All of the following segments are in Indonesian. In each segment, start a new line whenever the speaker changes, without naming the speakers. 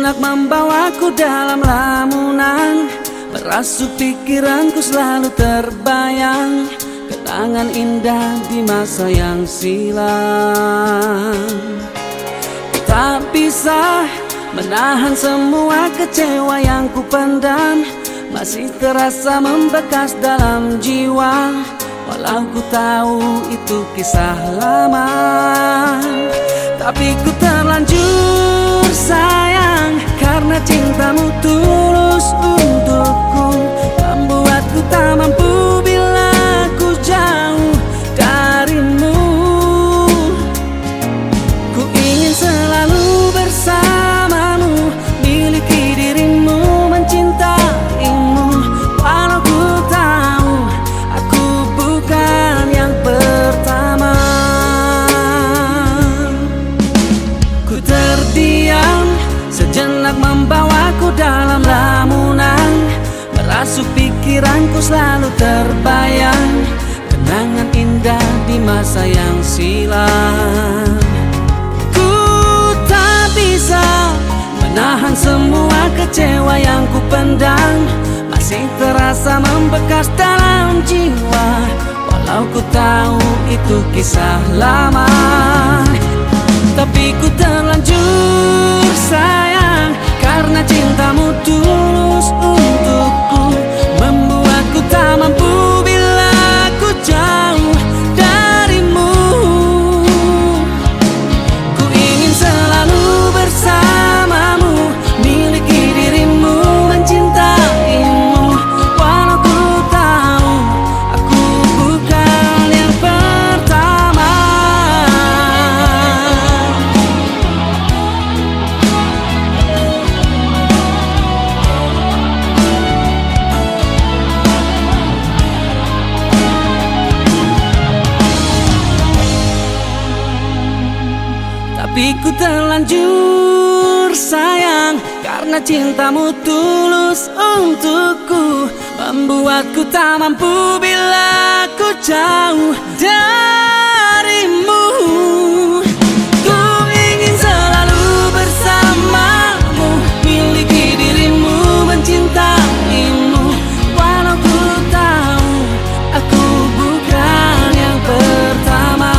Sejenak membawaku dalam lamunan, merasuk pikiranku selalu terbayang kenangan indah di masa yang silam. Tak bisa menahan semua kecewa yang kupendam, masih terasa membekas dalam jiwa, walau ku tahu itu kisah lama. Tapi ku terlanjur sayang, karena cintamu tulus untukku, membuatku tak mampu bila ku jauh darimu. Ku ingin selalu bersamamu, miliki dirimu, mencintaimu, walau ku tahu aku bukan yang pertama. Ku terdiam sejenak membawaku dalam lamunan, merasuk pikiranku selalu terbayang kenangan indah di masa yang silam. Ku tak bisa menahan semua kecewa yang ku pendam, masih terasa membekas dalam jiwa, walau ku tahu itu kisah lama. Tapi ku terlanjur sayang, karena cintamu tulus untukku, membuatku tak mampu bila ku jauh darimu. Ku ingin selalu bersamamu, miliki dirimu, mencintaimu, walau ku tahu aku bukan yang pertama. Tapi ku terlanjur sayang, karena cintamu tulus untukku, membuatku tak mampu bila ku jauh darimu. Ku ingin selalu bersamamu, miliki dirimu, mencintaimu, walau ku tahu aku bukan yang pertama.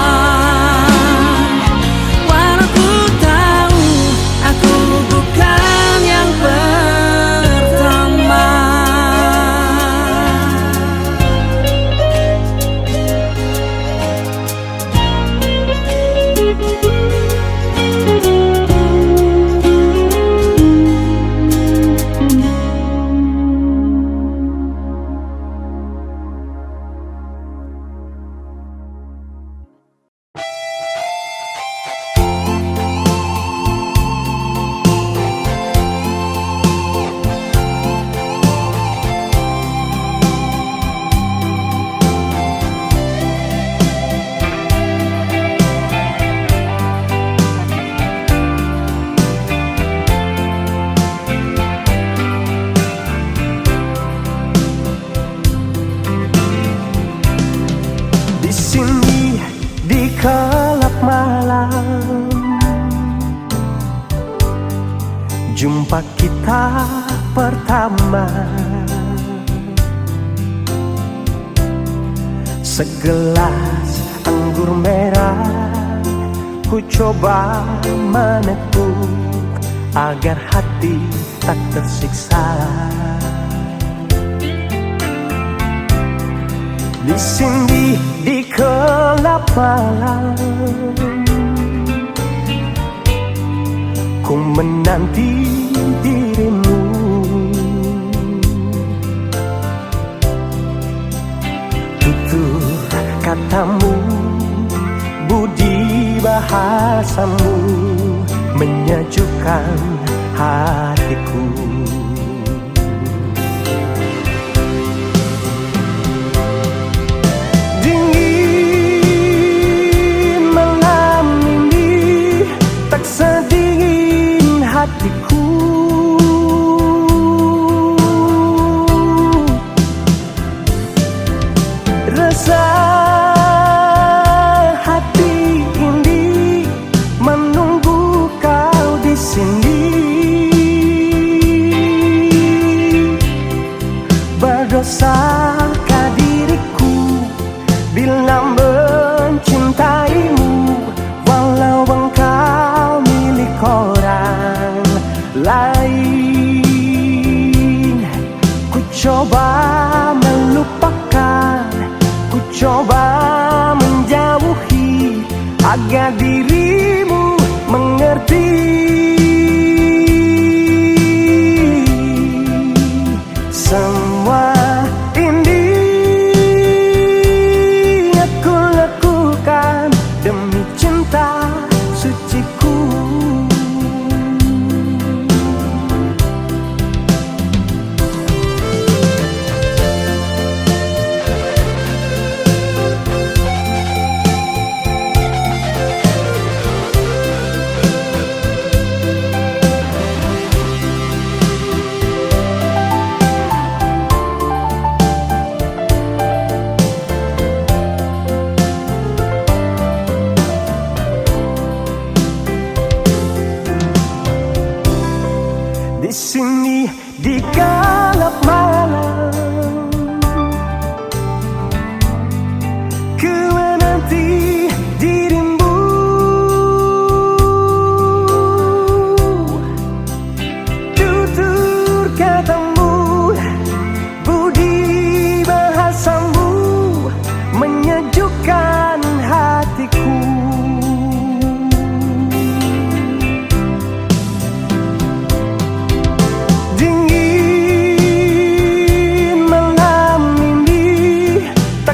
Jumpa kita pertama, segelas anggur merah ku coba meneguk agar hati tak tersiksa. Di sini di gelap malam, ku menanti dirimu. Tutur katamu, budi bahasamu menyejukkan hatiku. Dingin malam ini tak sedingin hatiku. Rasa hati ini menunggu kau di sini. suciku. Di sini di gelap malam, ku menanti dirimu. Tutur katamu, budi bahasamu menyejukkan hatiku.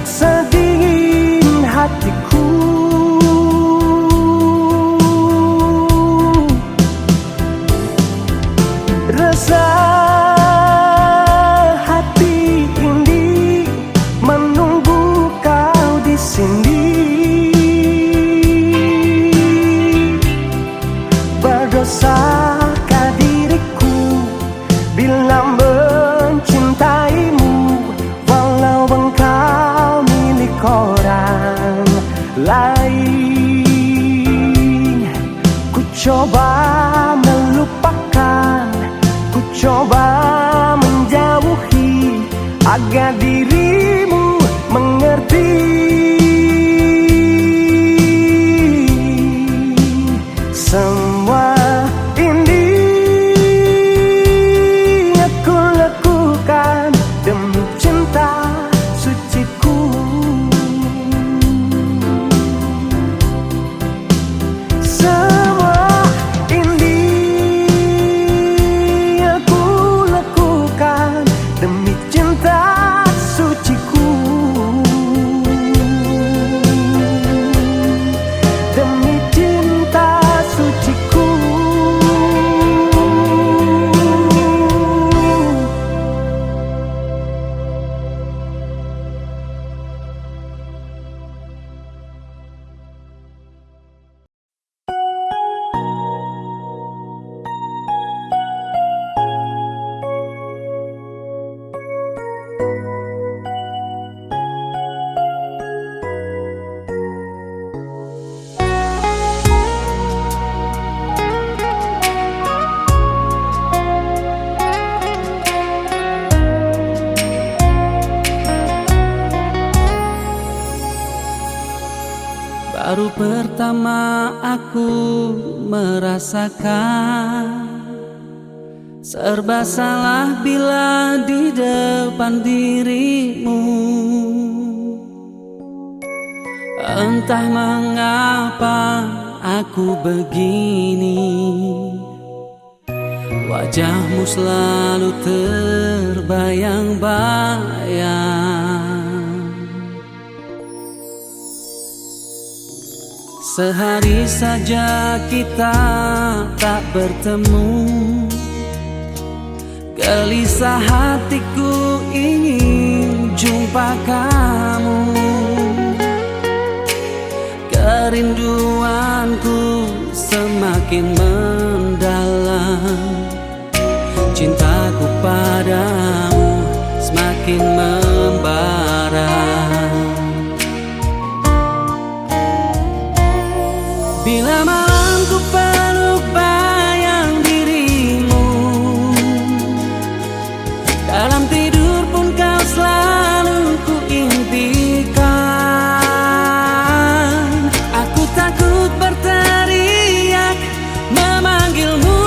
Sedingin hatiku, rasa hati ini menunggu kau di sini. Berdosakah diriku bila mencintaimu, walau engkau orang lain. Ku coba melupakan, ku coba menjauhi, agar dirimu mengerti. Semua ini aku lakukan demi cinta suciku. Semua ini aku lakukan demi cinta suciku, demi cinta suciku.
Baru pertama aku merasakan serba salah bila di depan dirimu. Entah mengapa aku begini, wajahmu selalu terbayang-bayang. Sehari saja kita tak bertemu, gelisah hatiku ingin jumpa kamu. Kerinduanku semakin mendalam, cintaku padamu semakin membara. Bila malam ku peluk bayang dirimu, dalam tidur pun kau selalu ku impikan. Aku takut berteriak memanggilmu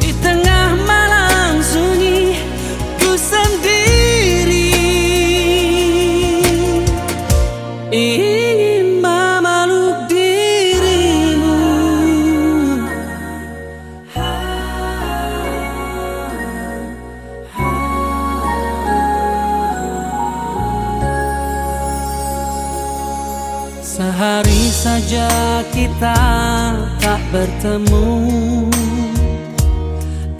di tengah malam sunyi, ku sendiri. Ingin memeluk dirimu, hari saja kita tak bertemu,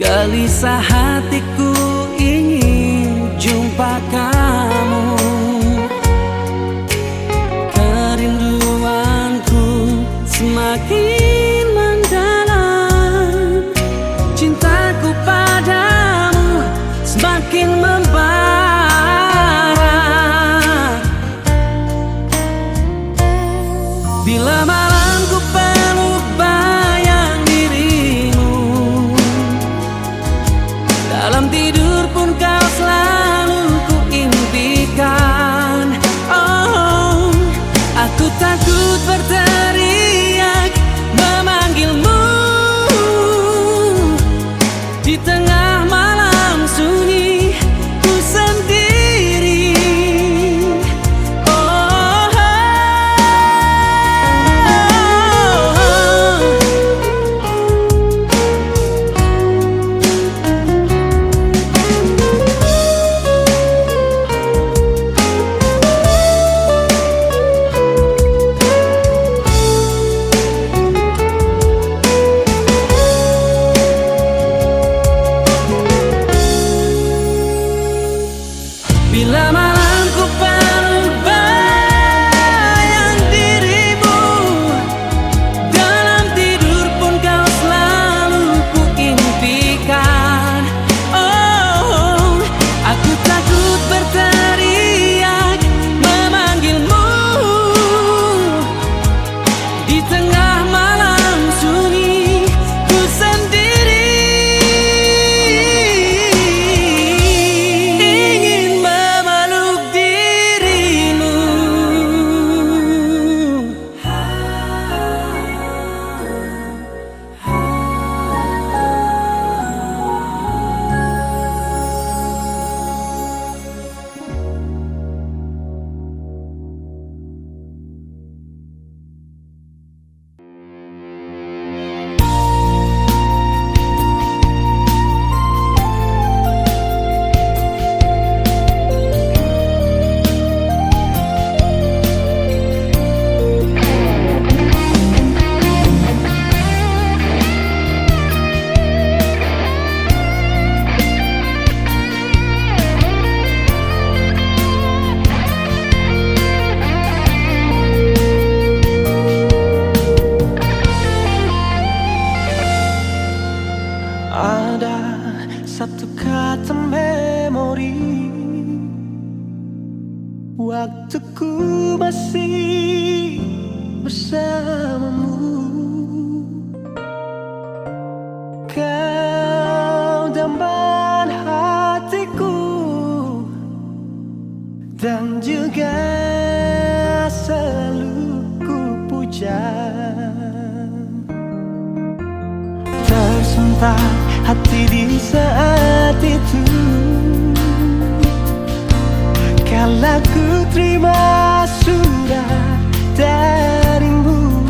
gelisah hatiku ingin jumpa kamu. Kerinduanku semakin mendalam, cintaku padamu semakin membara. Bila malam ku peluk bayang dirimu, dalam tidur pun kau selalu ku impikan. Oh, aku takut berteriak memanggilmu di tengah malam sunyi ku sendiri. Oh, bila malam ku peluk bayang dirimu, dalam tidur pun kau selalu ku impikan. Oh, aku takut berteriak memanggilmu di tengah malam sunyi ku sendiri.
Ada satu kata memori, waktuku masih bersamamu. Kau dambahan hatiku dan juga selalu ku puja. Tersentak hati di saat itu, kala ku terima surat darimu.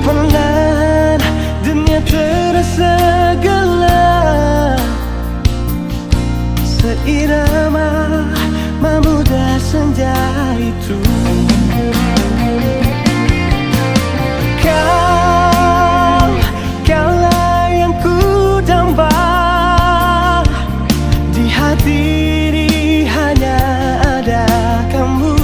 Perlahan dunia terasa gelap, seirama memudah senja itu. Kaulah yang ku damba, di hati ini hanya ada kamu.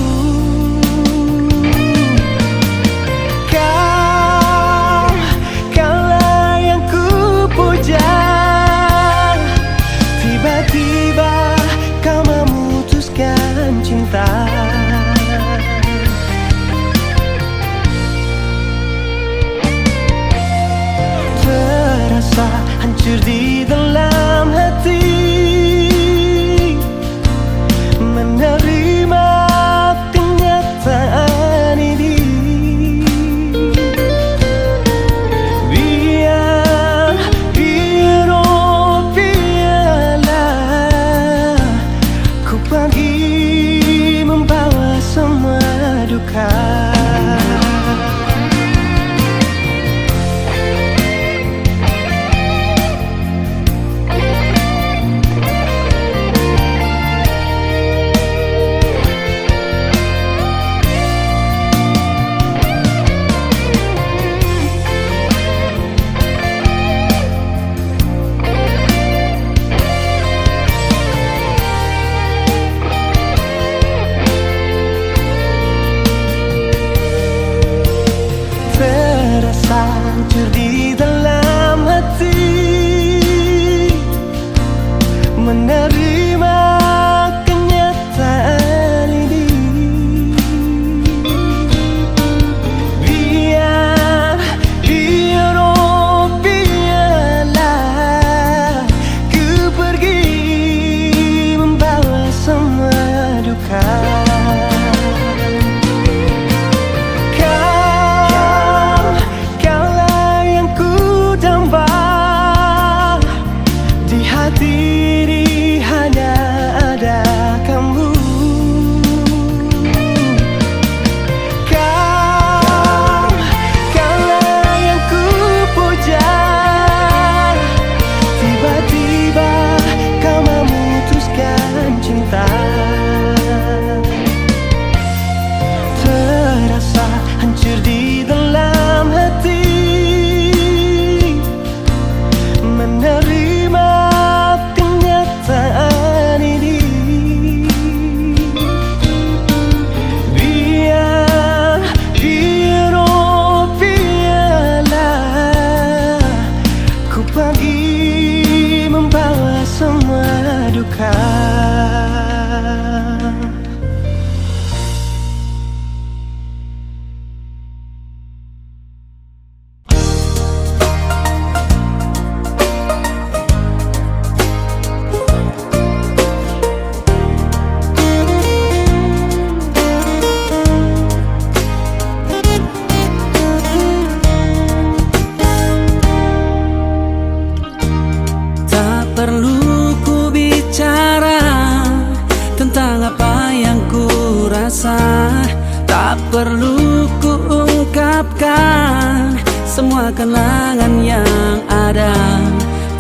untuk kuungkapkan semua kenangan yang ada,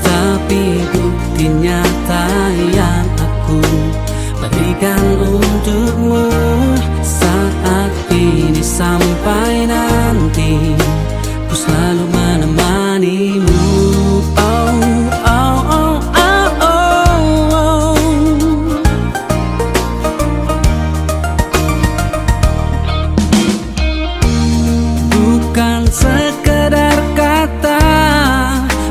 tapi bukti nyata yang aku berikan untukmu saat ini sampai nanti, ku selalu menemanimu. Oh, oh, oh, oh, oh, oh. Bukan sekedar kata,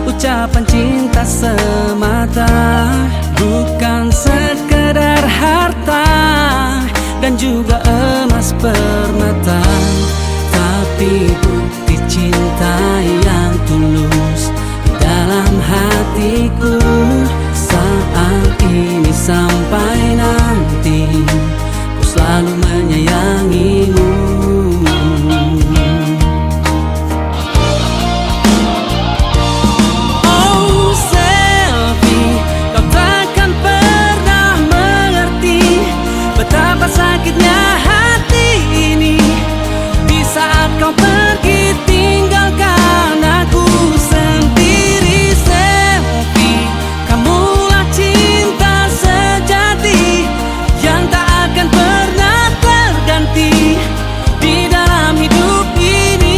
ucapan cinta semata, bukan sekedar harta dan juga emas permata, tapi bukti cinta yang tulus di dalam hatiku saat ini sampai nanti, ku selalu menyayangimu. Sakitnya hati ini di saat kau pergi tinggalkan aku sendiri. Selfie, kamulah cinta sejati yang tak akan pernah terganti di dalam hidup ini.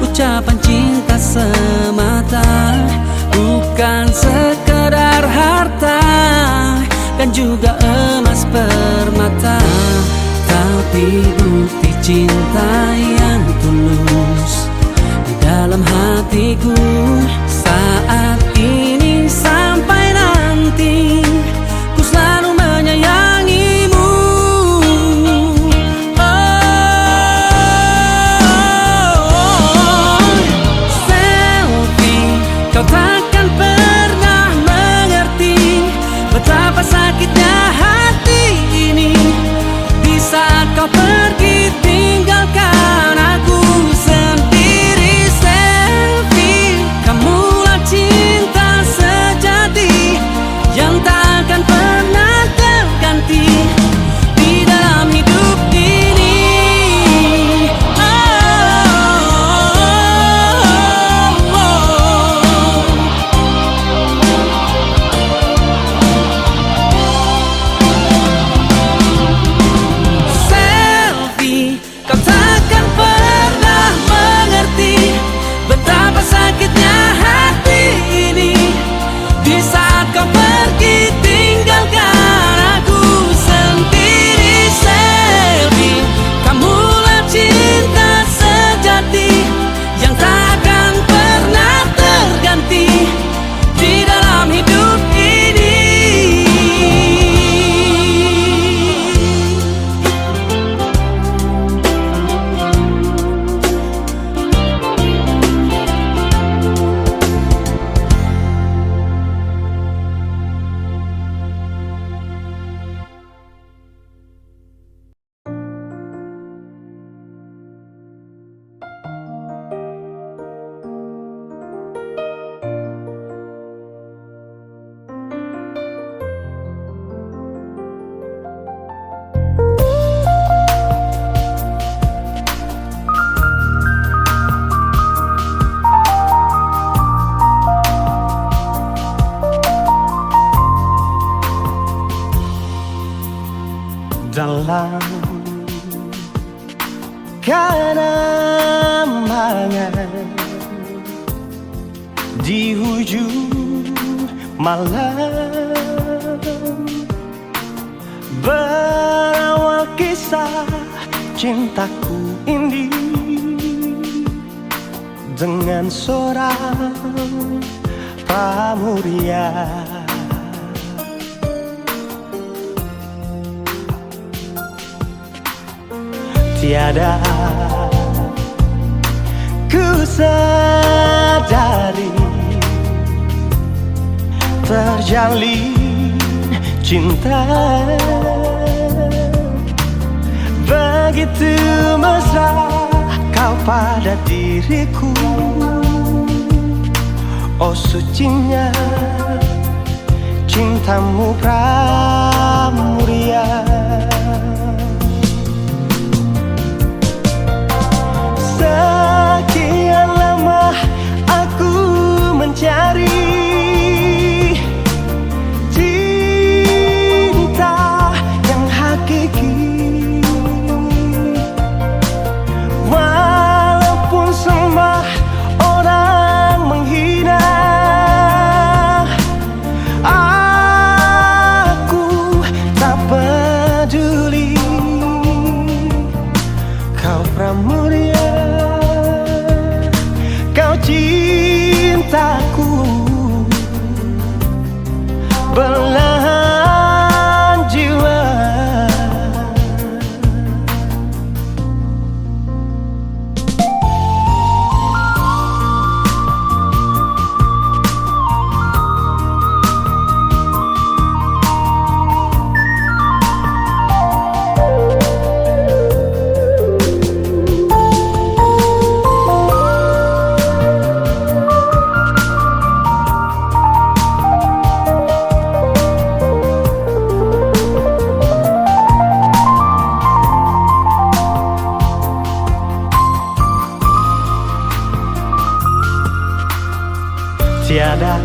Ucapan cinta semata, bukan sekedar harta dan juga emas permata, tapi bukti cinta yang tulus di dalam hatiku saat ini sampai nanti, ku selalu menyayangimu. Kau takkan pernah mengerti betapa sakitnya hati ini di saat kau pergi tinggalkan aku sendiri. Selfie, kamulah cinta sejati yang tak akan pernah terganti di dalam hidup ini. Sakitnya hati ini di saat kau pergi tinggalkan aku sendiri. Selfie, kamulah cinta sejati yang tak akan pernah terganti di dalam hidup ini.
Dalam kenangan di ujung malam berawal kisah cintaku ini dengan seorang pramuria. Tiada ku sadari terjalin cinta. Begitu mesra kau pada diriku, oh sucinya cintamu pramuria. Sekian lama aku mencari cinta yang hakiki, walaupun semua orang menghina. Aku tak peduli, kau pramuria, kau cintaku, belahan jiwa. Tiada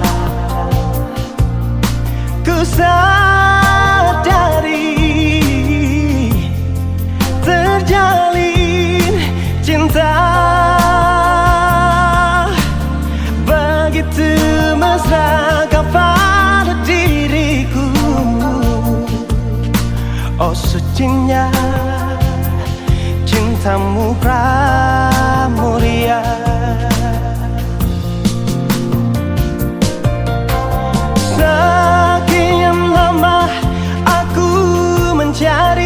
ku sadari terjalin cinta begitu mesra kau pada diriku, oh sucinya cintamu pramuria. Sekian lama aku mencari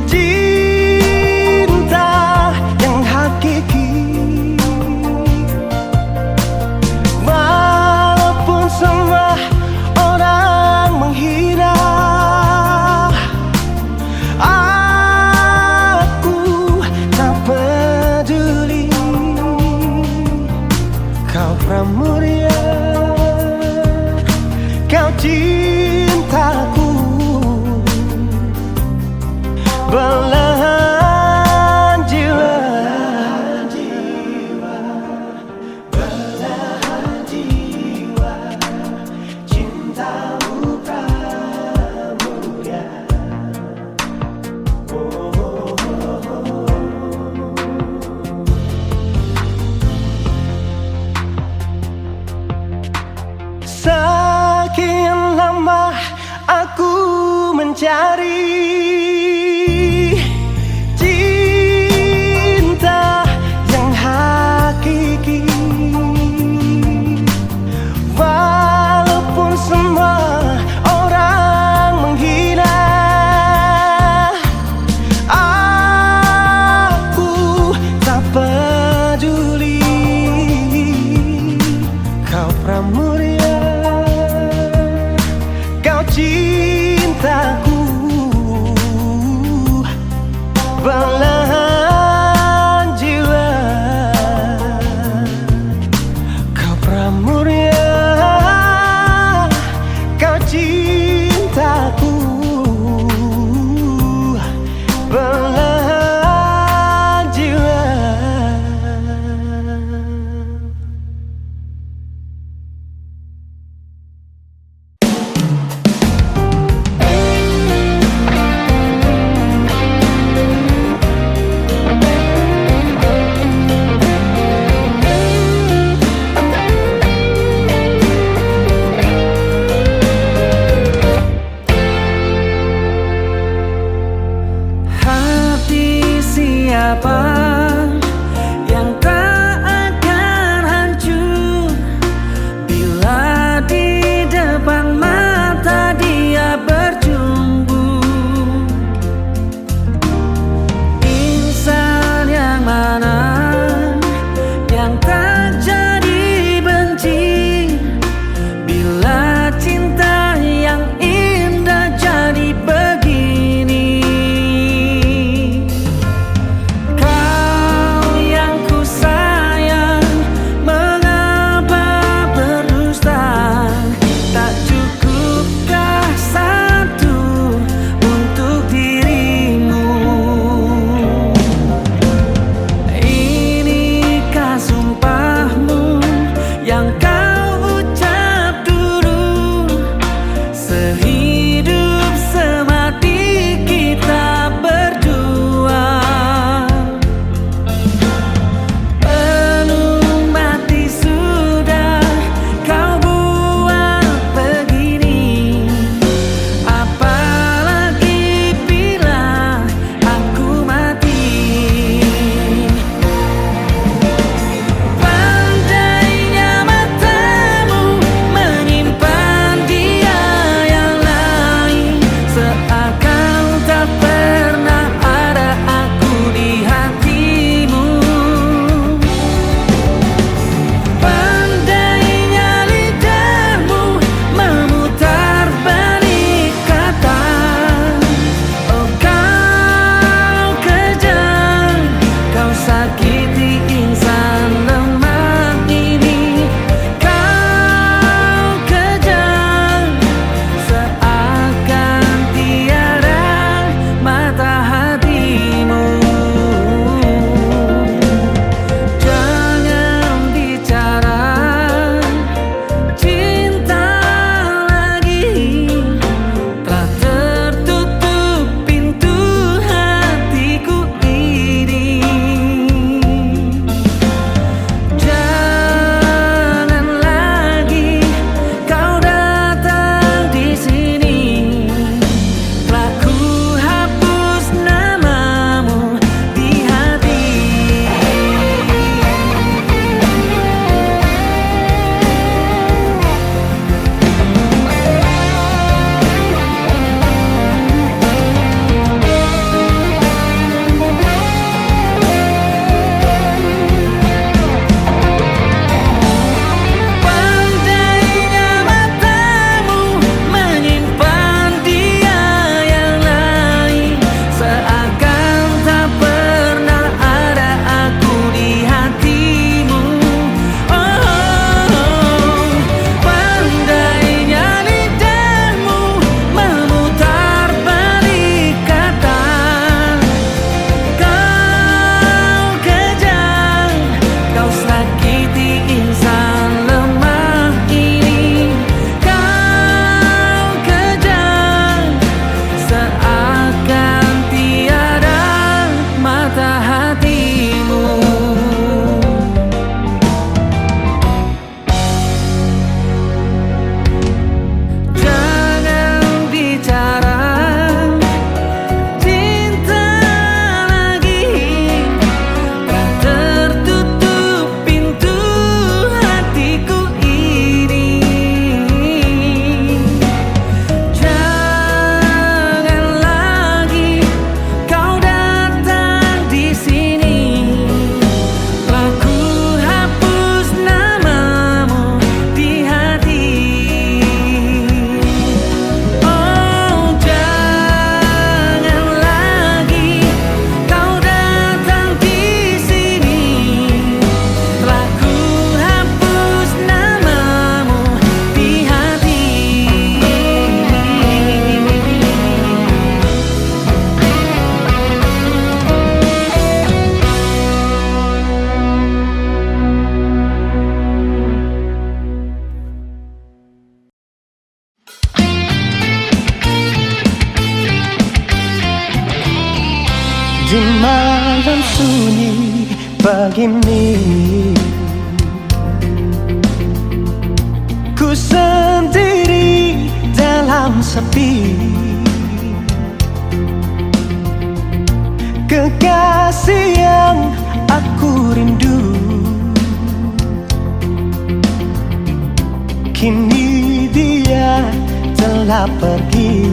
cinta yang hakiki, walaupun semua orang menghina. Aku tak peduli, kau pramuria, kau cintaku, belahan jiwa. Belahan jiwa, cintamu pramuria. Sekian lama aku mencari cinta yang hakiki, walaupun semua orang menghina. Aku tak peduli, kau pramuria, kau cintaku,
yang kau ucap dulu. Sehidup semati kita berdua, penuh mati sudah kau buat begini. Apalagi bila aku mati. Pandainya matamu menyimpan dia yang lain, seakan tak pernah ada aku di hatimu. Pandainya lidahmu memutar balik kata. Oh kau kejam, kau sakiti insan lemah ini. Kau kejam, seakan tiada mata hatimu. Jangan bicara cinta lagi, telah tertutup pintu hatiku ini. Jangan lagi kau datang di sini, telah ku hapus namamu di hati. Pandainya matamu menyimpan dia yang lain, seakan tak pernah ada aku di hatimu. Oh, pandainya lidahmu memutar balik kata. Kau kejam, kau sakiti insan lemah ini. Kau kejam, seakan tiada mata hatimu. Jangan bicara cinta lagi, telah tertutup pintu hatiku ini. Jangan lagi kau datang di sini, telah ku hapus namamu di hati. Oh, jangan lagi kau datang di sini, telah ku hapus namamu di hati.
Di malam sunyi begini, ku sendiri dalam sepi. Kekasih yang aku rindu, kini dia telah pergi.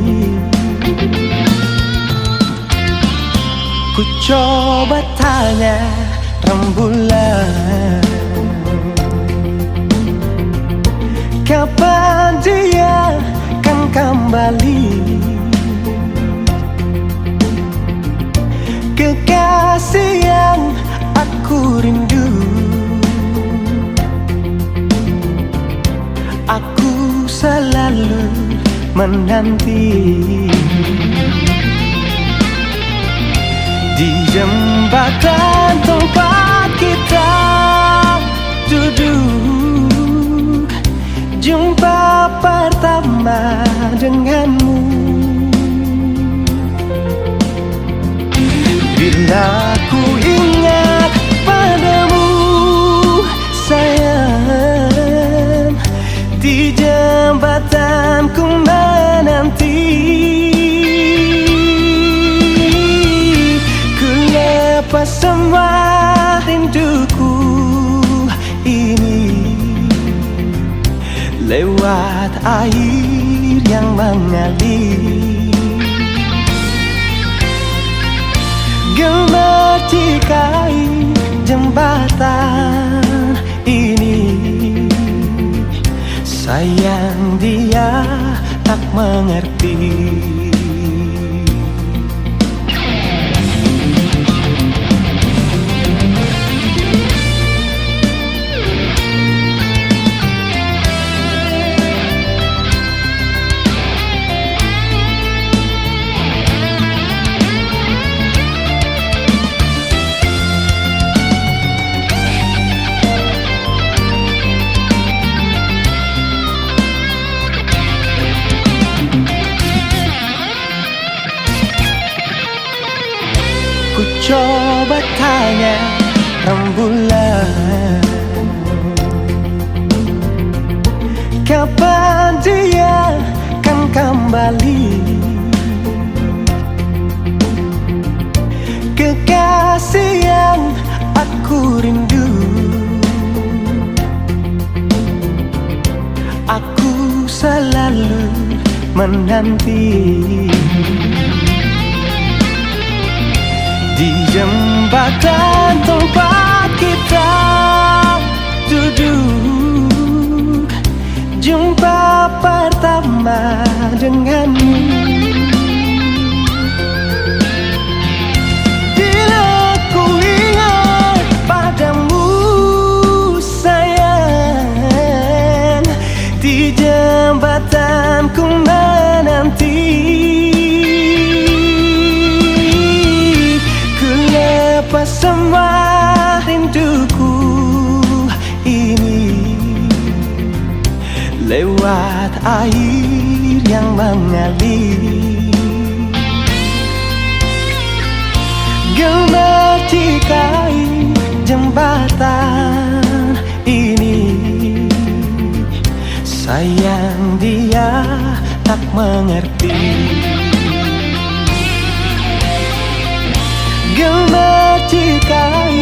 Ku coba tanya rembulan, kapan dia kan kembali. Kekasih yang aku rindu, aku selalu menanti. Di jembatan tempat kita duduk, denganmu. Bila ku ingat padamu sayang, di jembatan ku menanti, ku lepas semua rinduku ini lewat air yang mengalir. Gemercikai jembatan ini, sayang dia tak mengerti. Ku coba tanya rembulan, kapan dia kan kembali? Kekasih yang aku rindu, aku selalu menanti. Di jembatan tempat kita duduk, jumpa pertama denganmu. Bila ku ingat padamu sayang, di jembatan ku menanti, lepas semua rinduku ini lewat air yang mengalir. Gemercikai jembatan ini, sayang dia tak mengerti. Gemercikai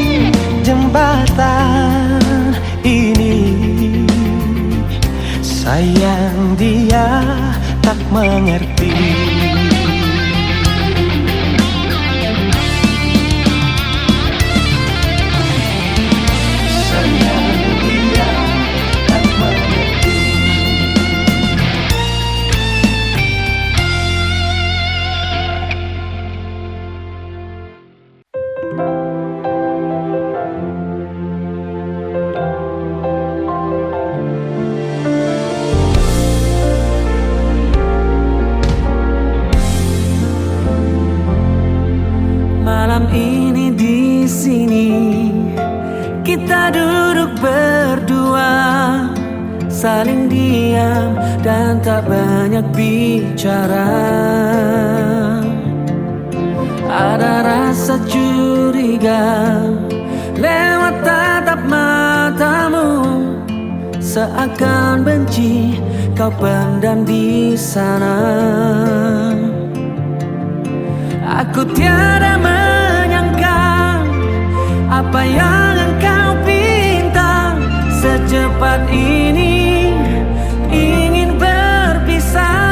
jembatan ini, sayang dia tak mengerti.
Malam ini di sini kita duduk berdua, saling diam dan tak banyak bicara. Ada rasa curiga lewat tatap matamu, seakan benci kau pendam di sana. Aku tiada menyangka apa yang engkau pinta, secepat ini ingin berpisah.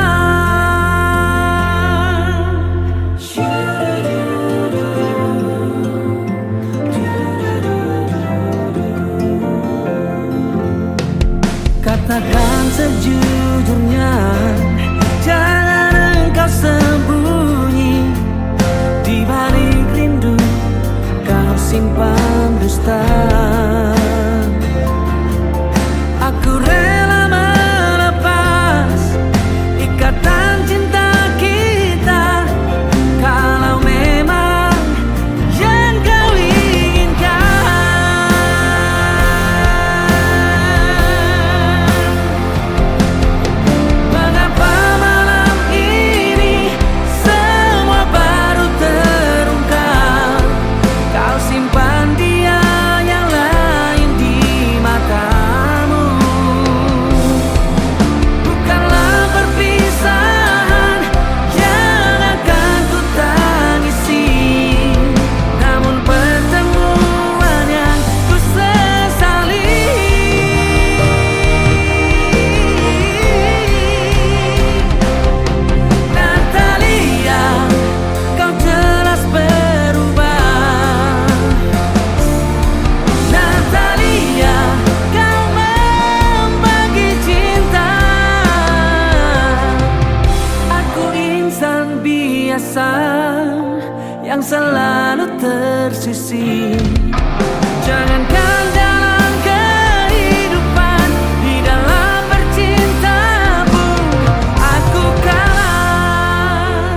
Katakan sejujurnya, jangan engkau sembunyi. Di balik rindu kau simpan dusta. Aku rela melepas ikatan cinta kita, kalau memang yang kau inginkan. Mengapa malam selalu tersisih. Jangankan dalam kehidupan, di dalam bercinta pun aku kalah.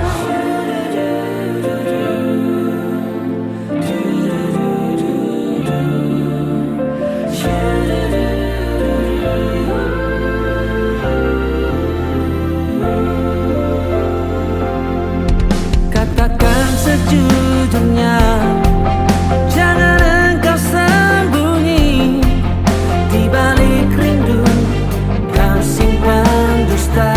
Katakan sejujurnya, jangan engkau sembunyi di balik rindu, kau simpan dusta.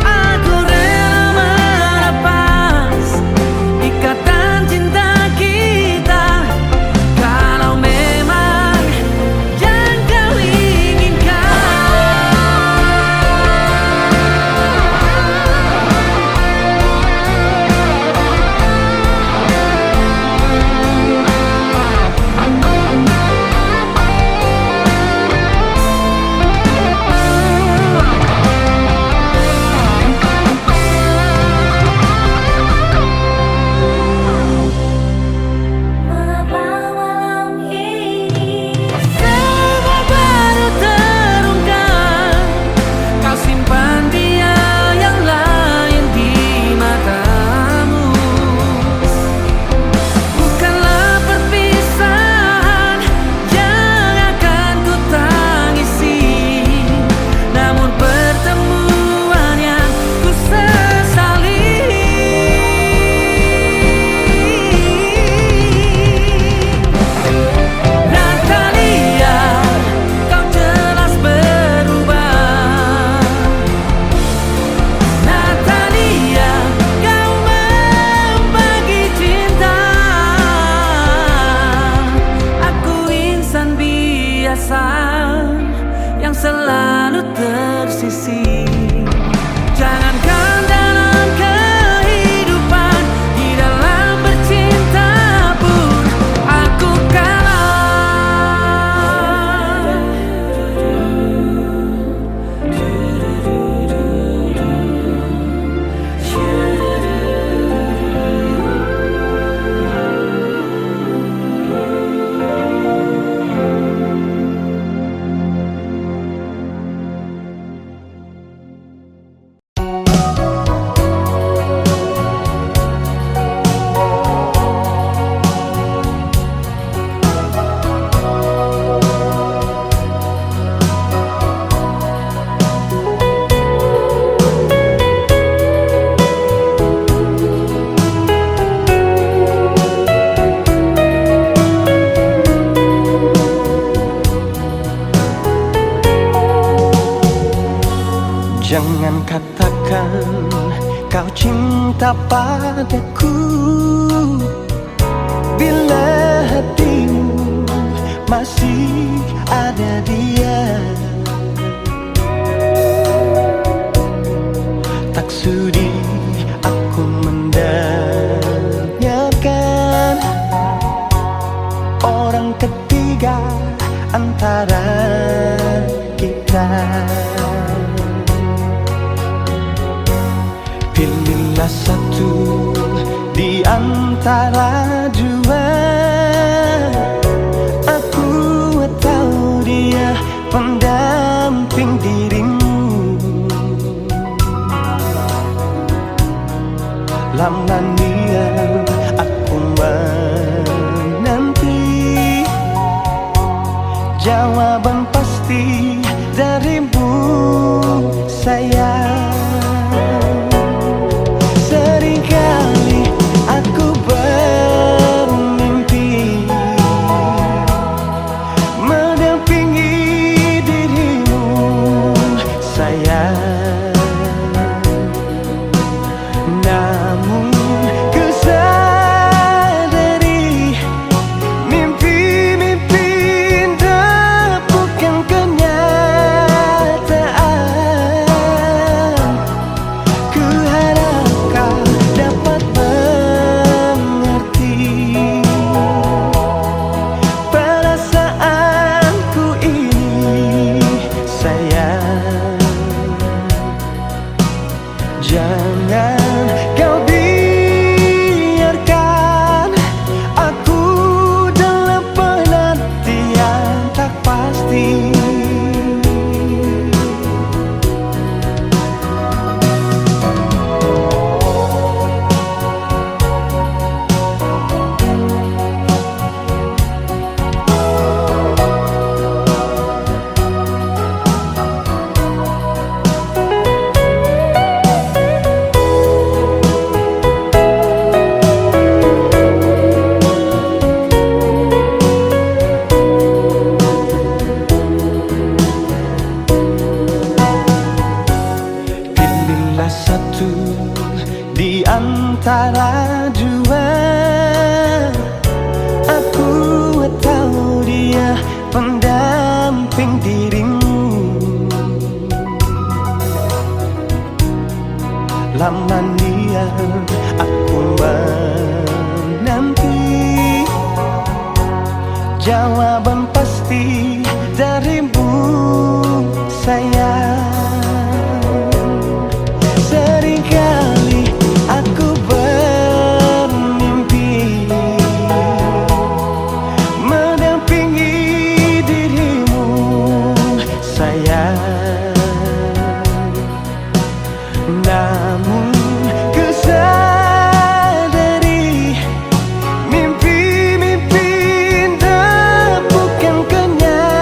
Aku rela melepas ikatan cinta kita kalau memang yang kau inginkan.
Mengapa malam ini
Semua baru terungkap, kau simpan dia yang lain di matamu. Bukanlah perpisahan yang akan ku tangisi, namun pertemuan yang ku sesali. Natalia, kau jelas berubah. Natalia, kau membagi cinta. Aku insan biasa yang selalu tersisih. Jangankan dalam kehidupan, di dalam bercinta pun aku kalah.
Jangan katakan kau cinta padaku bila hatimu masih ada dia. Tak sudi aku mendengarkan orang ketiga antara kita. Pilihlah satu di antara dua, aku atau dia pendamping dirimu. Lama niat aku menanti jawaban pasti darimu, sayang. Seringkali aku bermimpi mendampingi dirimu, sayang. Namun ku sadari mimpi-mimpi indah bukan kenyataan. pasti. Pilihlah satu di antara dua, aku atau dia pendamping dirimu. Lama niat aku menanti jawaban pasti darimu, sayang. Seringkali aku bermimpi mendampingi dirimu, sayang. Namun ku sadari mimpi-mimpi indah bukan kenyataan.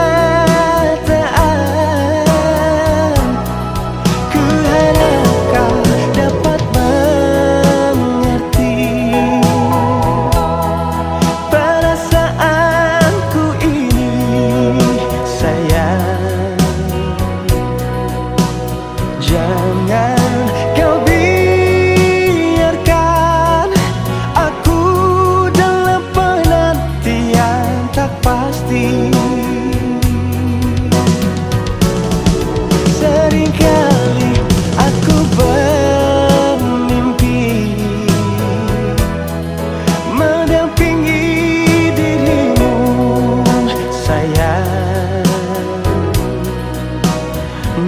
Ku harap kau dapat mengerti perasaanku ini, sayang. Jangan kau biarkan aku dalam penantian tak pasti. Seringkali aku bermimpi mendampingi dirimu, sayang.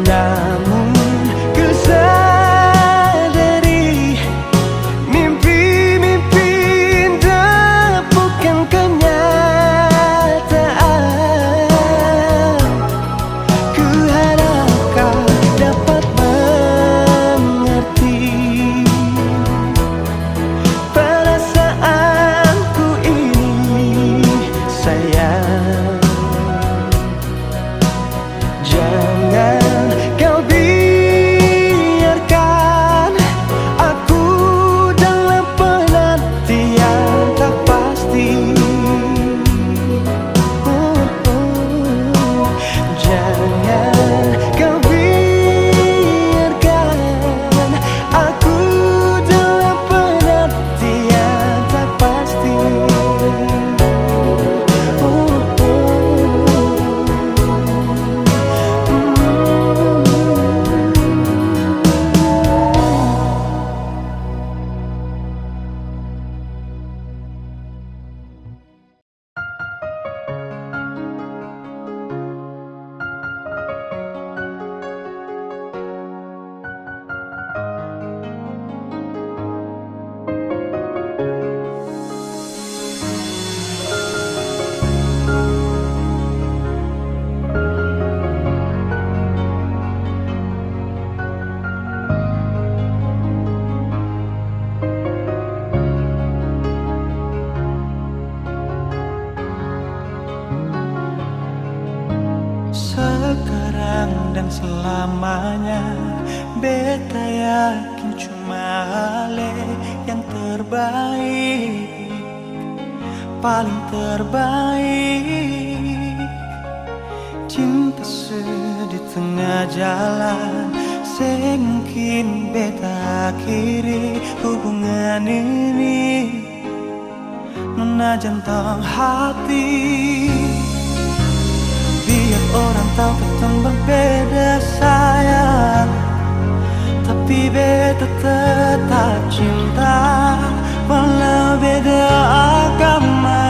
Namun ku sadari mimpi-mimpi indah bukan kenyataan. Ku harap kau dapat mengerti perasaanku ini, sayang. Jangan kau biarkan aku dalam penantian tak pasti. Jangan kau biarkan aku dalam penantian tak pasti. Sekarang dan selamanya beta yakin cuma Ale yang terbaik, paling terbaik. Cinta sedih tengah jalan, semungkin beta akhiri hubungan ini. Nona jantung hati, biar orang tahu ketemu berbeda sayang, tapi beta tetap cinta walau beda agama.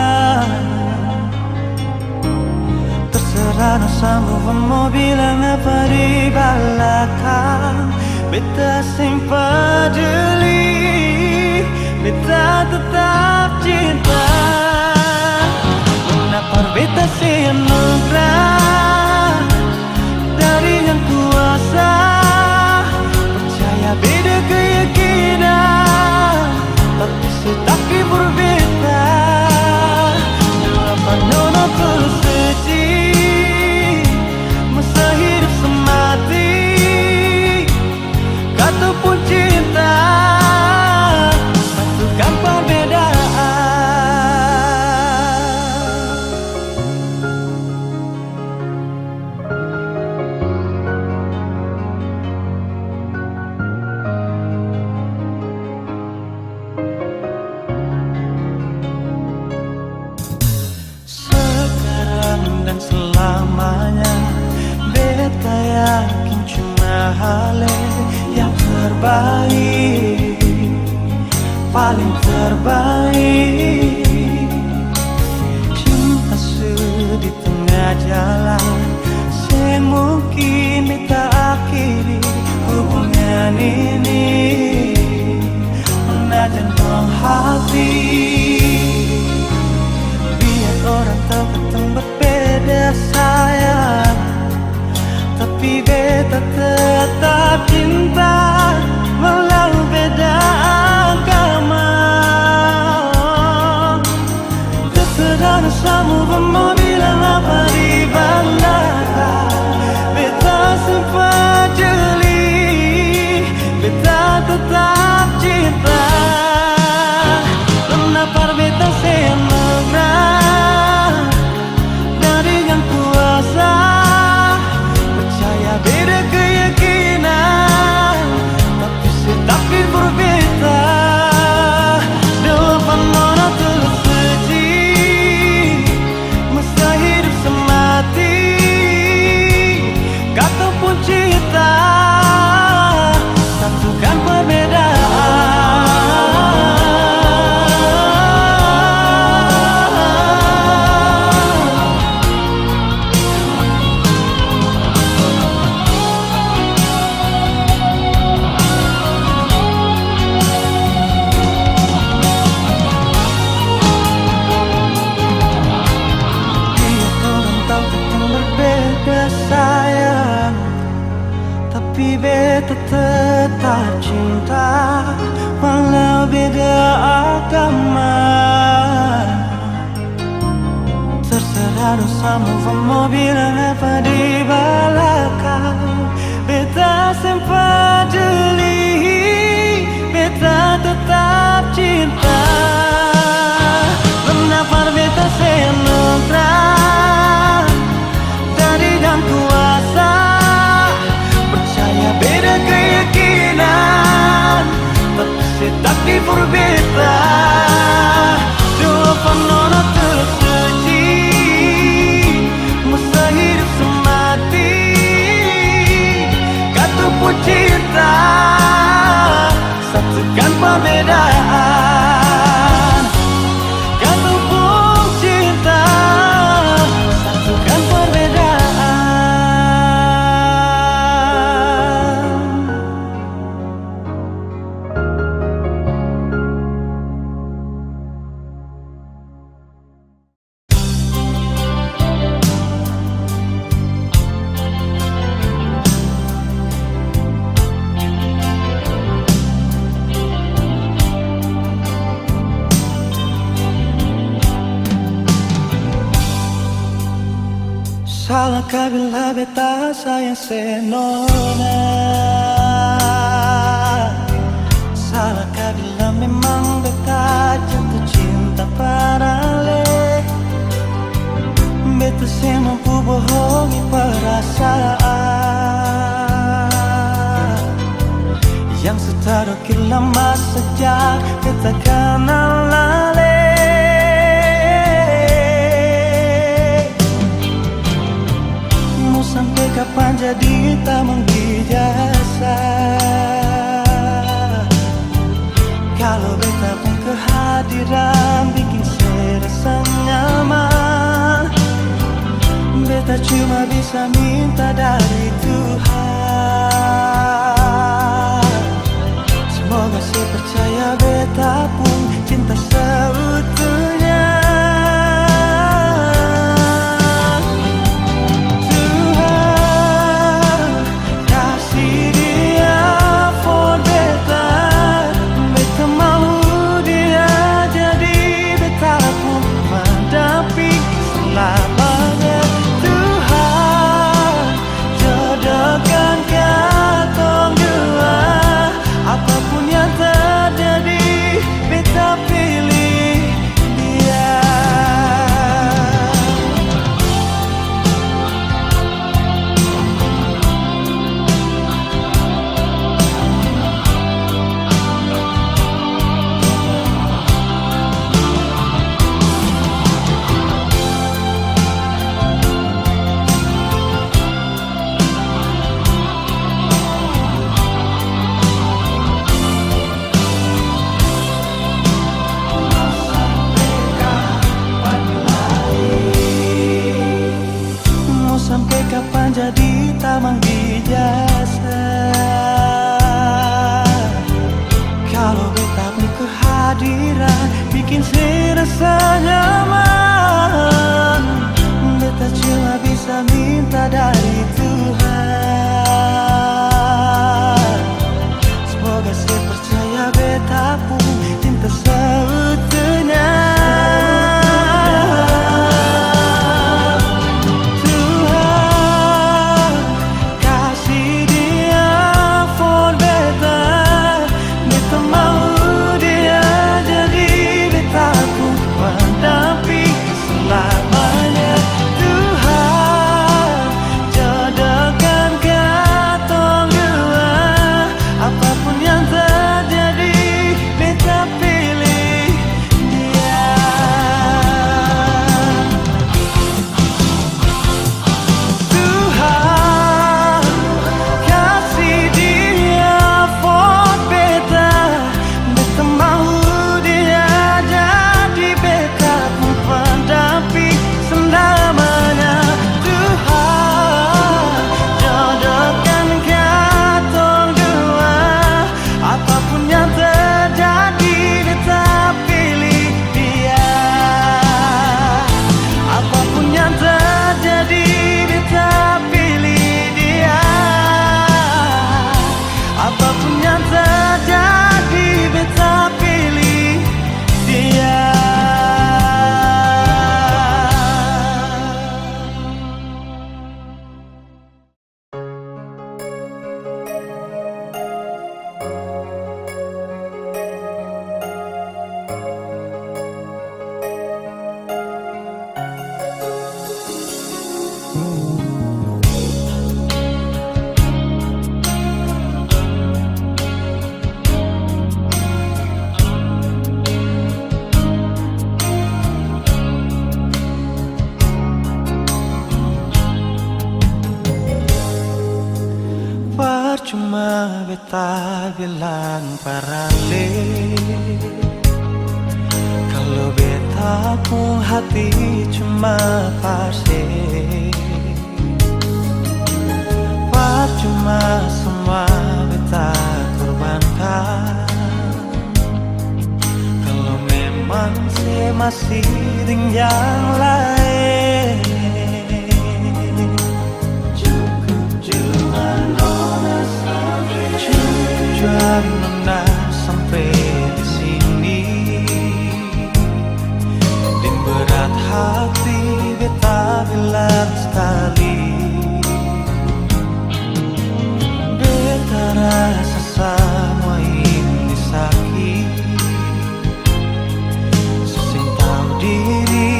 Terserah no sanggup mau bilang apa di belakang, beta sing peduli, beta tetap cinta. Kenapa beta sih anugerah hale yang terbaik, paling terbaik. Cinta di tengah jalan, sen mungkin kita akhiri hubungan ini. Menajan hati, biar orang tahu kita berbeda sayang, tapi beta tetap cinta walau beda agama. Terserah kamu mau bilang apa di belakang, beta sempat jeli, beta tetap cinta. Kenapa beta senang dari yang kuasa, percaya beda keyakinan, tapi setapi berbeda. Depan nona terus seji, masa hidup semati, kata pun cinta, satukan perbedaan. Sayang, tapi beta tetap cinta walau beda agama. Terserah dosamu mau bilang apa di belakang, beta sempat jeli, beta tetap cinta. Kenapa beta senang dari yang kuasa, percaya beda keyakinan, tapi setapi berbeda. Depan nona terseji, masa hidup semati, kata pun cinta, satukan perbedaan. Kata pun cinta, satukan perbedaan. Salahkah bila beta sayang senona? Salahkah bila memang beta jatuh cinta parale? Beta semampu bohongi perasaan yang setadokir lama sejak beta kenal lale. Sampai kapan jadi tak menggijasa, kalau beta pun kehadiran bikin serasa nyaman. Beta cuma bisa minta dari Tuhan, semoga saya percaya beta pun cinta seutuhnya. Apapun yang terjadi, beta pilih sampai kapan jadi tamang di jasa. Kalau beta pun kehadiran bikin saya rasa nyaman. Beta cuma bisa minta dari Tuhan. Semoga saya percaya beta pun cinta seutuhnya. Tuhan kasih dia for beta. Beta mau dia jadi beta pun pendamping selamanya. Tuhan jodohkan katong dua. Apapun yang terjadi beta pilih dia. Tuhan kasih dia for beta. Beta mau dia jadi beta pun pendamping selamanya. Tuhan jodohkan katong dua. Apapun yang terjadi beta pilih dia. Apapun yang terjadi beta pilih dia. Apapun yang terjadi beta pilih dia. Percuma beta bilang parale. Kalau beta pun hati cuma parse. Percuma semua beta korbankan. Kalau memang saya masih dengan yang lain. Cukup nona sampai di sini. Dan berat hati beta bilang sekali. Beta rasa semua ini sakit. Sesing tahu diri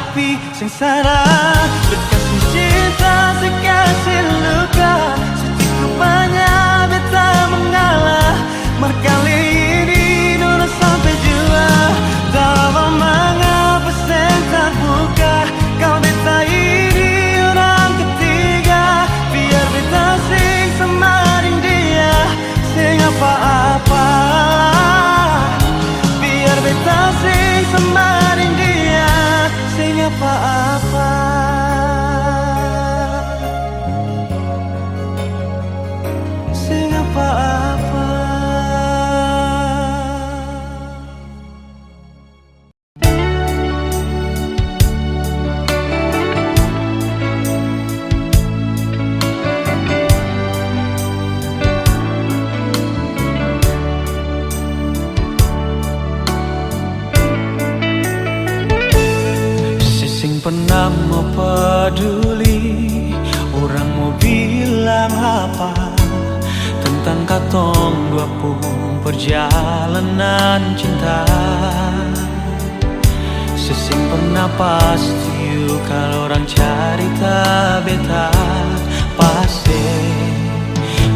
api sengsara, bekasih cinta sekasih luka, secukup banyak beta mengalah. Markali ini nona sampai jua, dalam mengapa sen terbuka. Kau beta ini orang ketiga, biar beta sing semarin dia, sing apa-apa. Biar beta sing semarin dia, sing apa-apa. Sing apa-apa. Sing pernah mau peduli, orang mau bilang apa tentang katong dua pun perjalanan cinta. Sesing pernah pasti kalau orang cerita beta pasti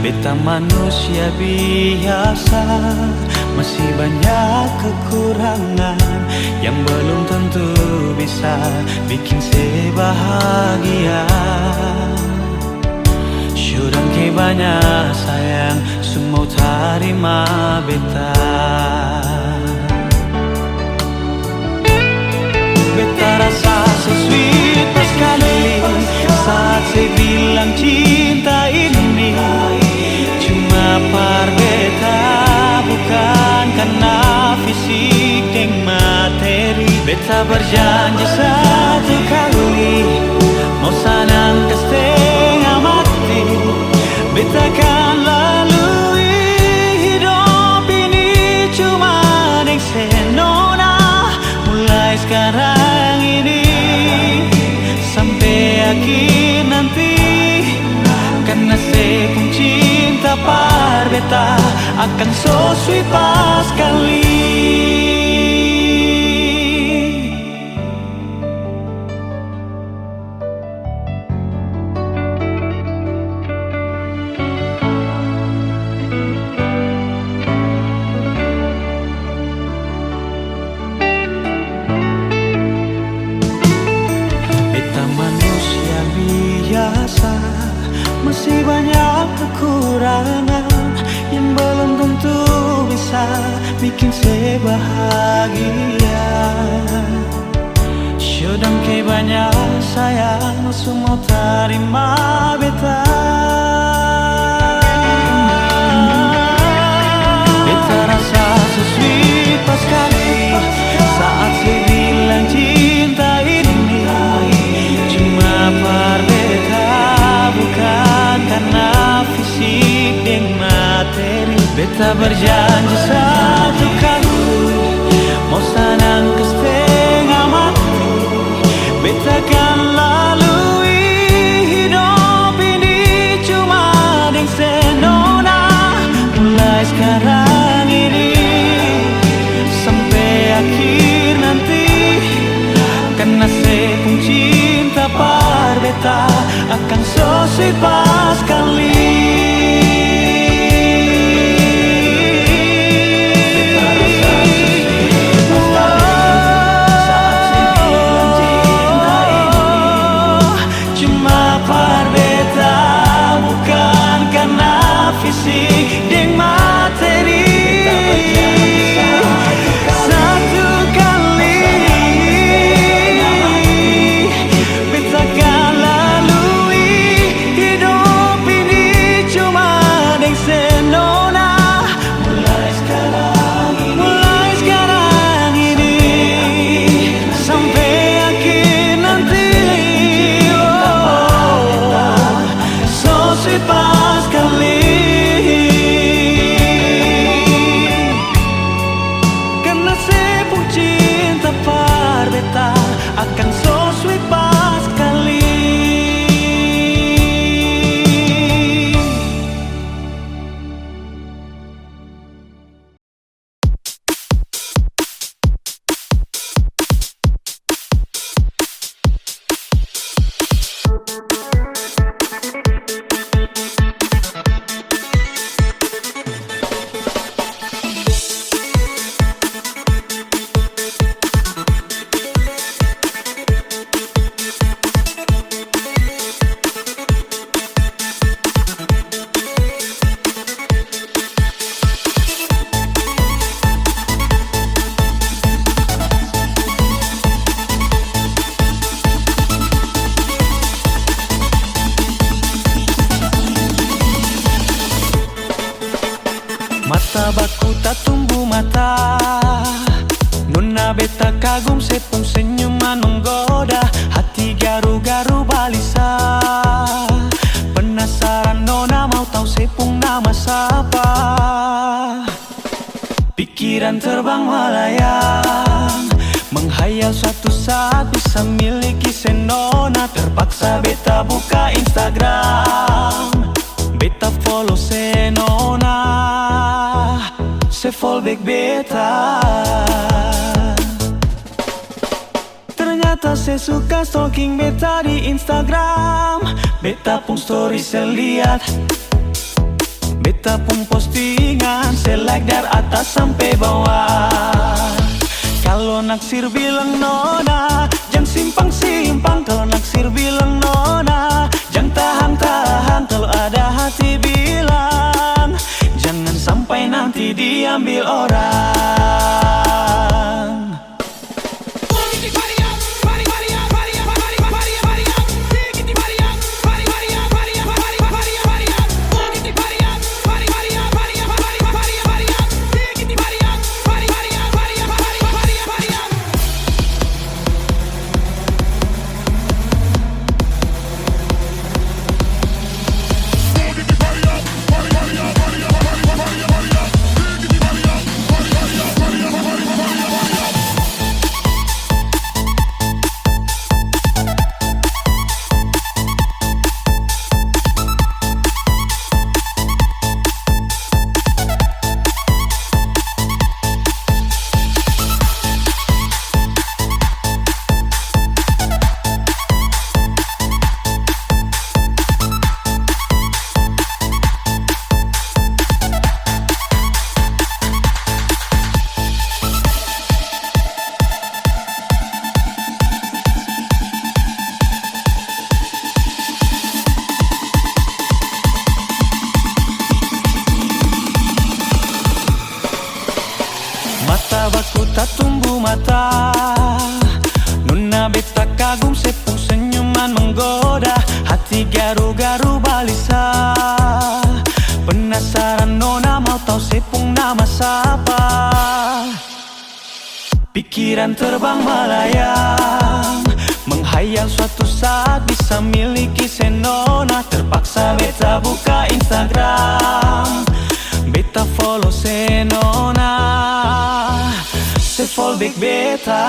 beta manusia biasa, masih banyak kekurangan yang belum tentu bisa bikin saya bahagia. Syurang ke banyak sayang, semua terima beta. Beta rasa sesuai sekali saat saya bilang cinta ini cuma par beta, bukan karena fisik dan materi. Beta berjanji satu kali, mau sanang ke setengah mati, beta akan lalui hidup ini cuma dengan senona. Mulai sekarang ini sampai akhir nanti, karena saya pun cinta par beta akan so sweet pas kali. Masih banyak kekurangan yang belum tentu bisa bikin saya bahagia. Syudang ke banyak sayang, semua terima beta. Beta rasa sesuai pas kali saat saya bilang cinta ini cuma par beta, bukan karena fisik dan materi. Beta berjanji satu kali, mau sanang ke setengah mati, beta akan lalui hidup ini cuma dengan senona. Mulai sekarang ini sampai akhir nanti, karena saya pun cinta par beta akan so sweet pas kali. Pikiran terbang melayang, menghayal suatu saat bisa miliki senona. Terpaksa beta buka Instagram, beta follow senona, se fallback beta. Ternyata saya suka stalking beta di Instagram. Beta pun story saya lihat, beta pun postingan, saya like dari atas sampai bawah. Kalau naksir bilang nona, jangan simpang-simpang. Kalau naksir bilang nona, jangan tahan-tahan. Kalau ada hati bilang, jangan sampai nanti diambil orang. Mata baku tak tumbuh mata, nona beta kagum sepung senyuman menggoda. Hati garu-garu balisa, penasaran nona mau tahu sepung nama siapa. Pikiran terbang melayang, menghayal suatu saat bisa miliki senona. Terpaksa beta buka Instagram, beta follow senona, se fallback beta.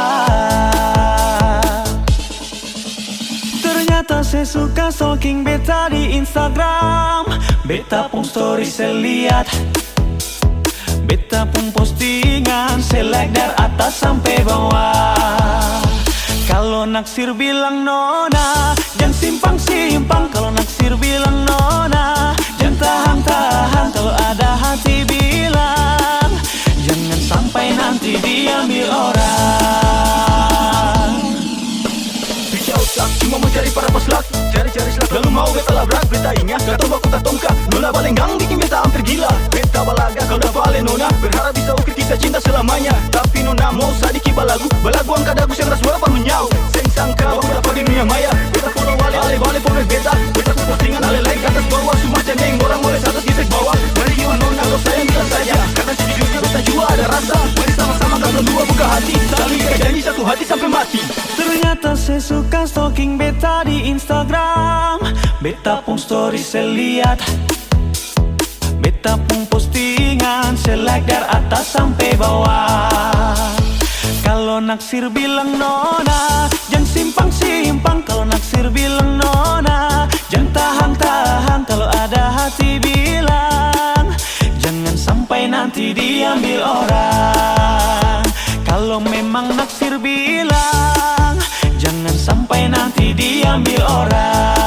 Ternyata saya suka stalking beta di Instagram. Beta pun story saya lihat, beta pun postingan, saya like dari atas sampai bawah. Kalau naksir bilang nona, jangan simpang-simpang. Kalau naksir bilang nona, jangan tahan-tahan. Kalau ada hati bilang, jangan sampai nanti diambil orang.
Bisa otak, cuma mencari para paslak, cari-cari selak, lalu mau beta labrak. Beta ingat, gak tau baku tak tongka, nona balenggang bikin beta hampir gila. Beta balaga, kau dah balik nona, berharap bisa ukir kisah cinta selamanya. Tapi nona mau sadiki balagu angkat dagu yang ras berapa menyau. Seng sangka, baku dapat di dunia maya. Beta follow balik follow beta, beta ku postingan like atas bawah. Semua cendeng, orang boleh atas di bawah. Dari jiwa nona, kau sayang bilang saja, karena sejujurnya beta juga ada rasa. Mari sama-sama kau berdua buka hati, saling ikat janji satu hati sampai mati.
Ternyata saya suka stalking beta di Instagram. Beta pun story saya lihat, beta pun postingan, saya like dari atas sampai bawah. Kalau naksir bilang nona, jangan simpang-simpang. Kalau naksir bilang nona, jangan tahan-tahan. Kalau ada hati bilang, jangan sampai nanti diambil orang. Kalau memang naksir bilang, jangan sampai nanti diambil orang.